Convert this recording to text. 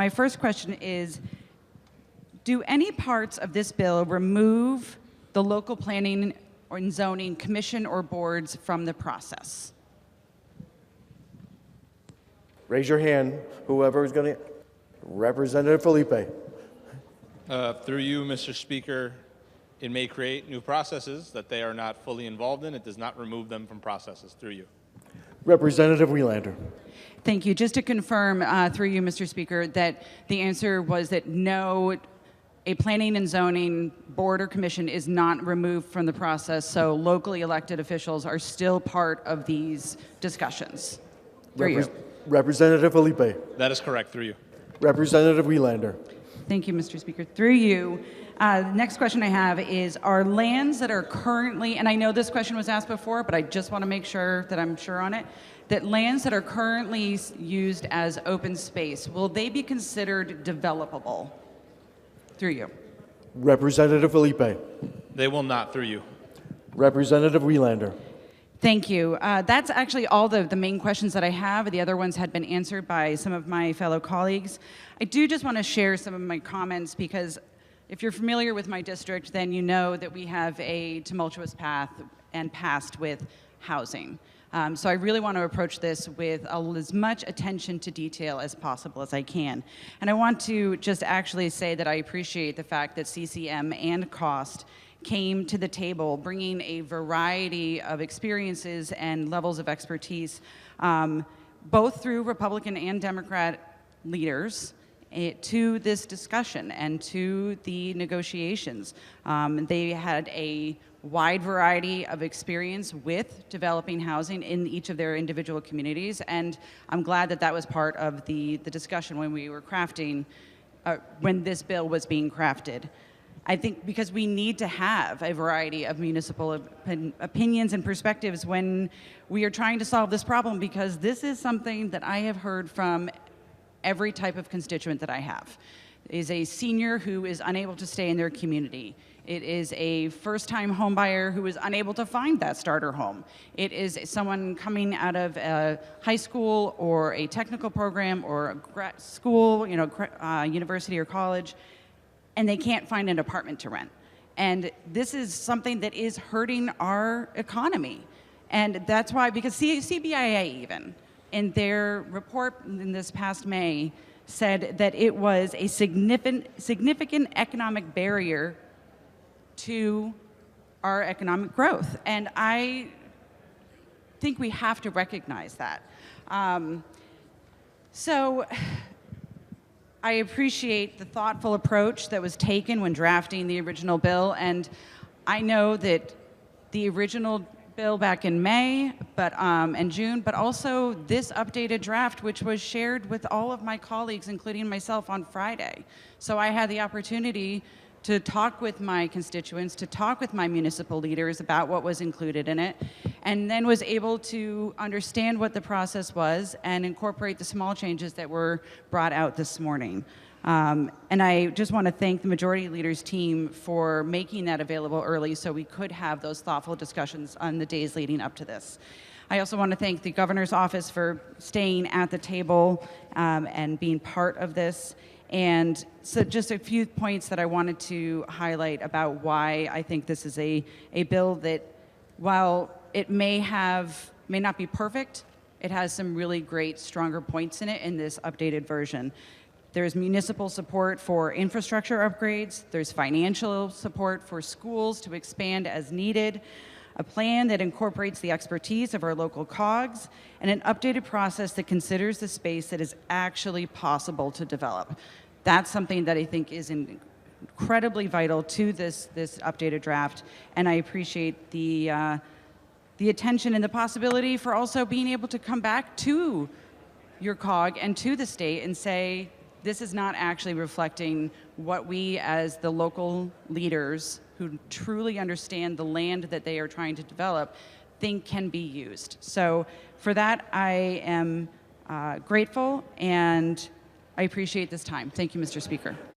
my first question is, do any parts of this bill remove the local planning or zoning commission or boards from the process? Raise your hand, whoever is going to. Representative Felipe. Through you, Mr. Speaker, it may create new processes that they are not fully involved in. It does not remove them from processes. Through you. Representative Welander. Thank you. Just to confirm, through you, Mr. Speaker, that the answer was that no, a planning and zoning board or commission is not removed from the process, so locally elected officials are still part of these discussions. Through you. Representative Felipe. That is correct. Through you. Representative Welander. Thank you, Mr. Speaker. Through you, the next question I have is, are lands that are currently, and I know this question was asked before, but I just want to make sure that I'm sure on it, that lands that are currently used as open space, will they be considered developable? Through you. Representative Felipe. They will not. Through you. Representative Welander. Thank you. That's actually all the main questions that I have. The other ones had been answered by some of my fellow colleagues. I do just want to share some of my comments because if you're familiar with my district, then you know that we have a tumultuous path and past with housing. So I really want to approach this with as much attention to detail as possible as I can. And I want to just actually say that I appreciate the fact that CCM and COST came to the table bringing a variety of experiences and levels of expertise, both through Republican and Democrat leaders, to this discussion and to the negotiations. They had a wide variety of experience with developing housing in each of their individual communities, and I'm glad that that was part of the discussion when we were crafting, when this bill was being crafted. I think because we need to have a variety of municipal opinions and perspectives when we are trying to solve this problem, because this is something that I have heard from every type of constituent that I have. It is a senior who is unable to stay in their community. It is a first-time homebuyer who is unable to find that starter home. It is someone coming out of a high school or a technical program or a grad school, university or college, and they can't find an apartment to rent. And this is something that is hurting our economy. And that's why, because CBIA even, in their report in this past May, said that it was a significant economic barrier to our economic growth. And I think we have to recognize that. So I appreciate the thoughtful approach that was taken when drafting the original bill, and I know that the original bill back in May and June, but also this updated draft, which was shared with all of my colleagues, including myself, on Friday. So I had the opportunity to talk with my constituents, to talk with my municipal leaders about what was included in it, and then was able to understand what the process was and incorporate the small changes that were brought out this morning. And I just want to thank the Majority Leader's team for making that available early so we could have those thoughtful discussions on the days leading up to this. I also want to thank the Governor's Office for staying at the table and being part of this. And so just a few points that I wanted to highlight about why I think this is a bill that, while it may not be perfect, it has some really great, stronger points in it in this updated version. There's municipal support for infrastructure upgrades. There's financial support for schools to expand as needed, a plan that incorporates the expertise of our local COGs, and an updated process that considers the space that is actually possible to develop. That's something that I think is incredibly vital to this updated draft, and I appreciate the attention and the possibility for also being able to come back to your COG and to the state and say, this is not actually reflecting what we as the local leaders who truly understand the land that they are trying to develop think can be used. So for that, I am grateful, and I appreciate this time. Thank you, Mr. Speaker.